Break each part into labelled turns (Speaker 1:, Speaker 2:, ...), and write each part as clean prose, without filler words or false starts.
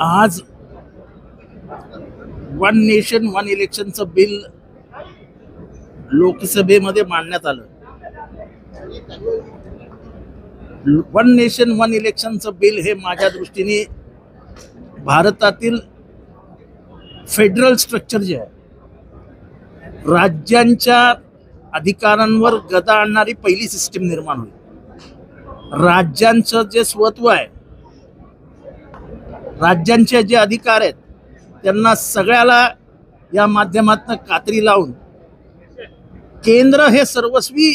Speaker 1: आज one nation one इलेक्शनचं bill लोकसभेमध्ये मांडण्यात आलं. वन नेशन वन इलेक्शनचं बिल हे माझ्या दृष्टीने भारतातील फेडरल स्ट्रक्चर जे आहे, राज्यांच्या अधिकारांवर गदा आणणारी पहिली सिस्टीम निर्माण होईल. राज्यांचं जे स्वत्व आहे, राज्यांचे जे अधिकार आहेत, त्यांना सगळ्याला या माध्यमातून कात्री लावून केंद्र हे सर्वस्वी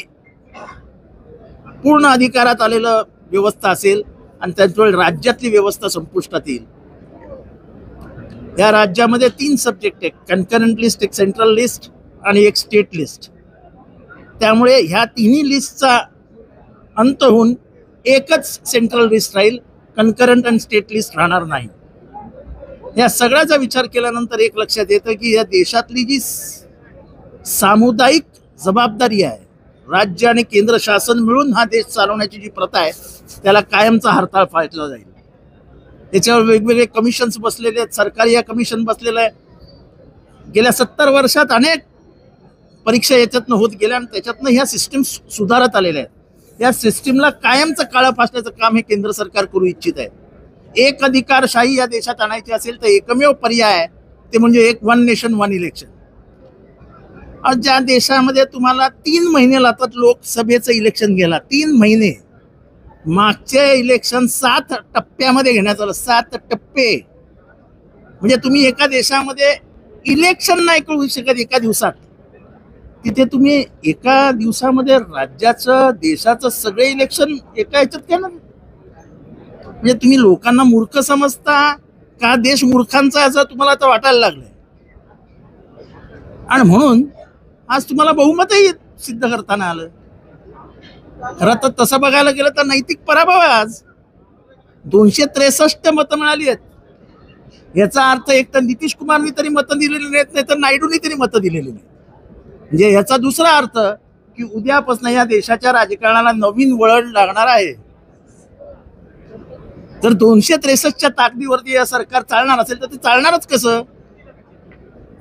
Speaker 1: पूर्ण अधिकारात आलेलं व्यवस्था असेल आणि त्याचवेळी राज्यातली व्यवस्था संपुष्टात येईल. या राज्यामध्ये 3 सब्जेक्ट आहेत, कन्करंट लिस्ट, एक सेंट्रल लिस्ट आणि एक स्टेट लिस्ट. त्यामुळे ह्या तिन्ही लिस्टचा अंत होऊन एकच सेंट्रल लिस्ट राहील, कन्करंट आणि स्टेट लिस्ट राहणार नाही. या सगळ्याचा विचार केल्यानंतर एक लक्षात येतं की या देशातली जी सामुदायिक जबाबदारी आहे, राज्य आणि केंद्र शासन मिळून हा देश चालवण्याची जी प्रथा आहे, त्याला कायमचा हरताळ फाटला जाईल. त्याच्यावर वेगवेगळे कमिशन्स बसलेले आहेत, सरकारी या कमिशन बसलेलं आहे. गेल्या 70 वर्षात अनेक परीक्षा याच्यातनं होत गेल्या आणि त्याच्यातनं ह्या सिस्टीम सुधारत आलेल्या आहेत. या सिस्टीमला कायमचं काळं फासण्याचं काम हे केंद्र सरकार करू इच्छित आहे. एक अधिकारशाही या देशात आणायची असेल तर एकमेव पर्याय आहे ते म्हणजे एक वन नेशन वन इलेक्शन. ज्या देशामध्ये तुम्हाला 3 महिने लागतात लोकसभेचं इलेक्शन घ्यायला, 3 महिने. मागचे इलेक्शन 7 टप्प्यामध्ये घेण्यात आलं, 7 टप्पे. म्हणजे तुम्ही एका देशामध्ये इलेक्शन नाही करू शकत एका दिवसात. तिथे तुम्ही एका दिवसामध्ये राज्याचं देशाचं सगळे इलेक्शन एका ह्याच्यात केलं. म्हणजे तुम्ही लोकांना मूर्ख समजता का देश मूर्खांचा असं तुम्हाला आता वाटायला लागलंय. आणि म्हणून आज तुम्हाला बहुमतही सिद्ध करताना आलं. खरं तर तसं बघायला गेलं तर नैतिक पराभव आहे. आज 263 मतं मिळाली आहेत. याचा अर्थ एक तर नितीश कुमारनी तरी मतं दिलेली नाहीत, नाही तर नायडूंनी तरी मतं दिलेली नाहीत. म्हणजे याचा दुसरा अर्थ की उद्यापासून या देशाच्या राजकारणाला नवीन वळण लागणार आहे. जर 263च्या ताकदीवरती या सरकार चालणार असेल तर ते चालणारच कसं?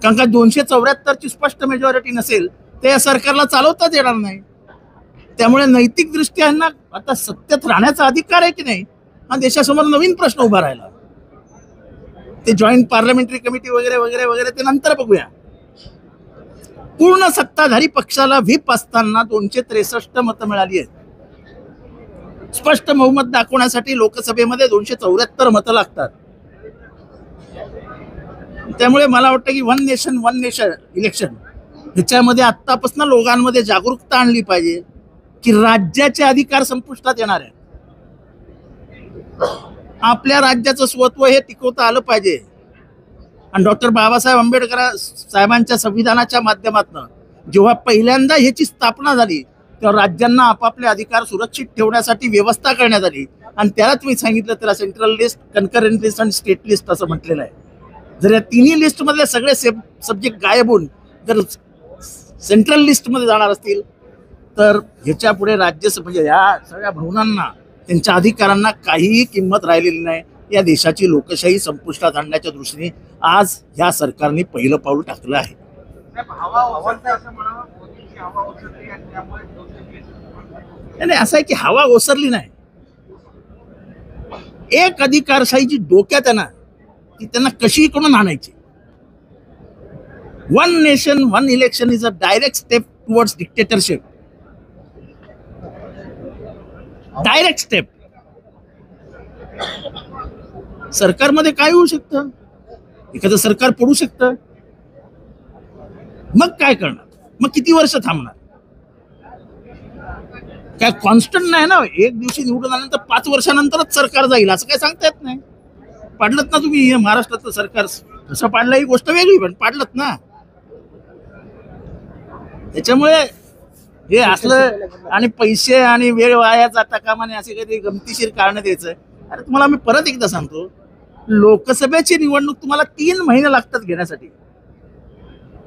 Speaker 1: कारण का 274ची स्पष्ट मेजॉरिटी नसेल तर या सरकारला चालवताच येणार नाही. त्यामुळे नैतिक दृष्ट्या यांना आता सत्तेत राहण्याचा अधिकार आहे की नाही, हा देशासमोर नवीन प्रश्न उभा राहिला. ते जॉईंट पार्लमेंटरी कमिटी वगैरे वगैरे वगैरे ते नंतर बघूया. पूर्ण सत्ताधारी पक्षाला व्हीप असताना 263 मतं मिळाली आहेत. स्पष्ट बहुमत दाखवण्यासाठी लोकसभेमध्ये 274 मतं लागतात. त्यामुळे मला वाटतं की वन नेशन इलेक्शन ह्याच्यामध्ये आत्तापासून लोकांमध्ये जागरूकता आणली पाहिजे की राज्याचे अधिकार संपुष्टात येणार आहे. आपल्या राज्याचं स्वत्व हे टिकवता आलं पाहिजे. आणि डॉक्टर बाबासाहेब आंबेडकर साहेबांच्या संविधानाच्या माध्यमातून जेव्हा पहिल्यांदा ह्याची स्थापना झाली तेव्हा राज्यांना आपापले अधिकार सुरक्षित ठेवण्यासाठी व्यवस्था करण्यात आली. आणि त्यालाच मी सांगितलं त्याला सेंट्रल लिस्ट, कन्करंट लिस्ट आणि स्टेट लिस्ट असं म्हटलेलं आहे. जर या तिन्ही लिस्टमधले सगळे सब्जेक्ट गायब होऊन जर सेंट्रल लिस्टमध्ये जाणार असतील तर ह्याच्या पुढे राज्य म्हणजे या सगळ्या भवनांना, त्यांच्या अधिकारांना काहीही किंमत राहिलेली नाही. या देशाची लोकशाही संपुष्टात आणण्याच्या दृष्टीने आज ह्या सरकारने पहिलं पाऊल टाकलं आहे. नाही, असं आहे की हवा ओसरली नाही. एक अधिकारशाही जी डोक्यात आहे ना, ती त्यांना कशी करून आणायची. One nation one election is a direct step towards dictatorship. Direct step. सरकारमध्ये काय होऊ शकतं? एखादं सरकार पडू शकतं. मग काय करणार? मग किती वर्ष थांबणार? काय कॉन्स्टंट नाही ना. एक दिवशी निवडून आल्यानंतर 5 वर्षानंतरच सरकार जाईल असं काय सांगता येत नाही. पाडलत ना तुम्ही महाराष्ट्राचं सरकार, कसं पाडलं ही गोष्ट वेगळी, पण पाडलत ना. त्याच्यामुळे हे असलं आणि पैसे आणि वेळ वाया जाता कामा नये असे काही गमतीशीर कारण द्यायचं. अरे तुम्हाला मी परत एकदा सांगतो, लोकसभेची निवडणूक तुम्हाला 3 महिने लागतात घेण्यासाठी.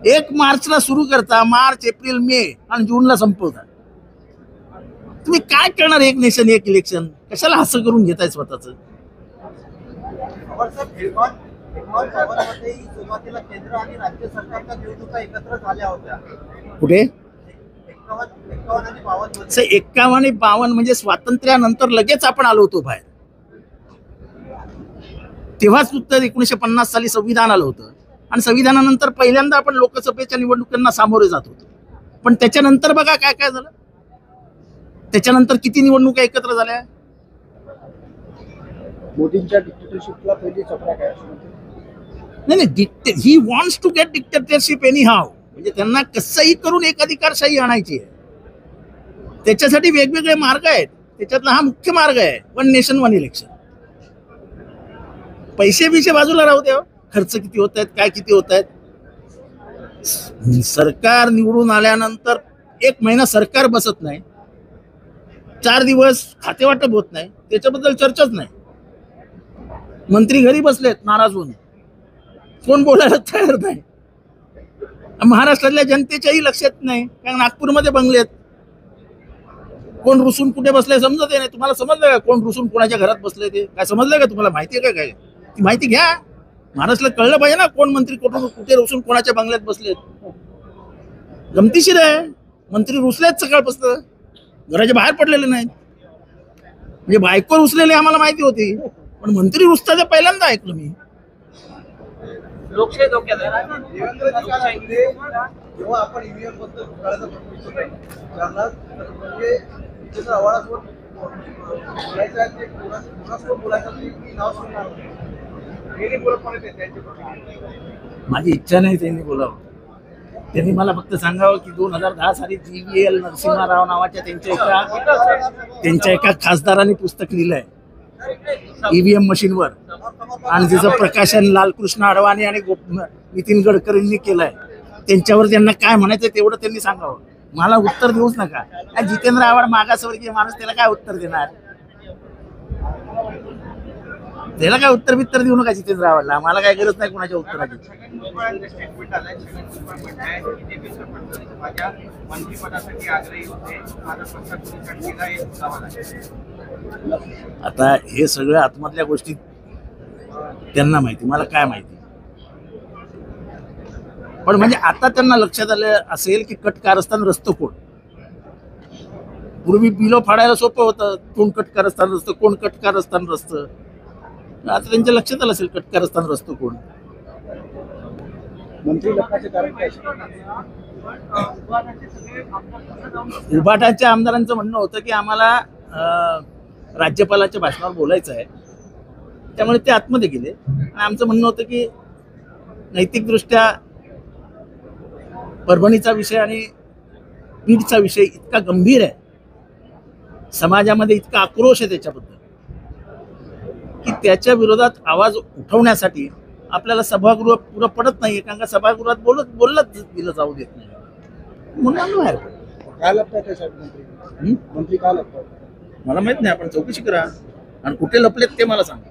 Speaker 1: 1 मार्चला सुरू करता, मार्च, एप्रिल, मे आणि जूनला संपवता. तुम्ही काय करणार? एक नेशन एक इलेक्शन कशाला असं करून घेताय स्वतःच?
Speaker 2: सुरुवातीला केंद्र आणि राज्य सरकारच्या निवडणुका एकत्र झाल्या होत्या.
Speaker 1: कुठे
Speaker 2: 51 आणि 52
Speaker 1: 51 आणि 52 म्हणजे स्वातंत्र्यानंतर लगेच आपण आलो होतो बाहेर. तेव्हाच उत्तर 1950 साली संविधान आलं होतं आणि संविधानानंतर पहिल्यांदा आपण लोकसभेच्या निवडणुकांना सामोरे जात होतो. पण त्याच्यानंतर बघा काय काय झालं. त्याच्यानंतर किती निवडणुका एकत्र झाल्या.
Speaker 2: मोदींच्या डिक्टेटरशिपला पहिली चपराक आहे.
Speaker 1: नाही, he wants to get dictatorship anyhow. म्हणजे त्यांना कसंही करून एकाधिकारशाही आणायची आहे. त्याच्यासाठी वेगवेगळे मार्ग आहेत. त्याच्यातला हा मुख्य मार्ग आहे, वन नेशन वन इलेक्शन. पैसे बाजूला राहू द्या. खर्च किती होत आहेत, काय किती होत आहेत. सरकार निवडून आल्यानंतर 1 महिना सरकार बसत नाही, 4 दिवस खातेवाटप होत नाही, त्याच्याबद्दल चर्चाच नाही. मंत्री घरी बसलेत नाराज होऊन, कोण बोलायला तयार नाही. महाराष्ट्रातल्या जनतेच्याही लक्षात नाही, कारण नागपूरमध्ये बंगलेत. कोण रुसून कुठे बसले समजत नाही. तुम्हाला समजलं का कोण रुसून कोणाच्या घरात बसले ते काय समजलं का तुम्हाला. माहिती आहे का काय ती माहिती घ्या. महाराष्ट्राला कळलं पाहिजे ना कोण मंत्री कुठे रुसून कोणाच्या बंगल्यात बसलेत. गमतीशीर आहे. मंत्री रुसलेत सकाळपासून, घराच्या बाहेर पडलेले नाहीत. म्हणजे बायको रुसलेले आम्हाला माहिती होती, पण मंत्री रुसताचं पहिल्यांदा ऐकलं मी.
Speaker 2: लोकशाही धोक्यात आहे. जेव्हा आपण ईव्हीएम बद्दल बोलायचा प्रयत्न म्हणजे जितेंद्र आव्हाडासोबत बोलायचं आहे, ते कोणासोबत बोलायचं ते नाव सांगणार
Speaker 1: माझी इच्छा नाही त्यांनी बोलावं. त्यांनी मला फक्त सांगावं की 2010 साली GVL नरसिंहराव नावाच्या त्यांच्या एका खासदाराने पुस्तक लिहिलंय ईव्हीएम मशीनवर, आणि त्याचं प्रकाशन लालकृष्ण अडवाणी आणि नितीन गडकरींनी केलंय. त्यांच्यावर त्यांना काय म्हणायचं तेवढं त्यांनी सांगावं. मला उत्तर देऊच नका. जितेंद्र आव्हाड मागासवर्गीय माणूस, त्याला काय उत्तर देणार. त्याला काय उत्तर बित्तर देऊ नका जितेंद्र आव्हाडला. मला काय गरज नाही कोणाच्या उत्तराची. आता हे सगळं आतमधल्या गोष्टी त्यांना माहिती, मला काय माहिती. पण म्हणजे आता त्यांना लक्षात आलं असेल की कट कारस्थान रस्तं कोण. पूर्वी बिलो फाडायला सोपं होतं, कोण कट कारस्थान रस्तं, कोण कट कारस्थान रस्तं. आता त्यांच्या लक्षात आलं असेल कट कारस्थान रस्तं कोण.
Speaker 2: मंत्री लग्नाचे कारण काय.
Speaker 1: उभाटाच्या आमदारांचं म्हणणं होतं की आम्हाला राज्यपालाच्या भाषणावर बोलायचं आहे, त्यामुळे ते आतमध्ये गेले. आणि आमचं म्हणणं होतं की नैतिकदृष्ट्या परभणीचा विषय आणि बीडचा विषय इतका गंभीर आहे, समाजामध्ये इतका आक्रोश आहे त्याच्याबद्दल, की त्याच्या विरोधात आवाज उठवण्यासाठी आपल्याला सभागृह पुरं पडत नाही. कारण का सभागृहात बोललंच दिलं जाऊ देत नाही, म्हणून आम्ही बाहेर पडलो.
Speaker 2: काय लागतात मंत्री काय लागतात
Speaker 1: मला माहित नाही. आपण चौकशी करा आणि कुठे लपलेत ते मला सांगा.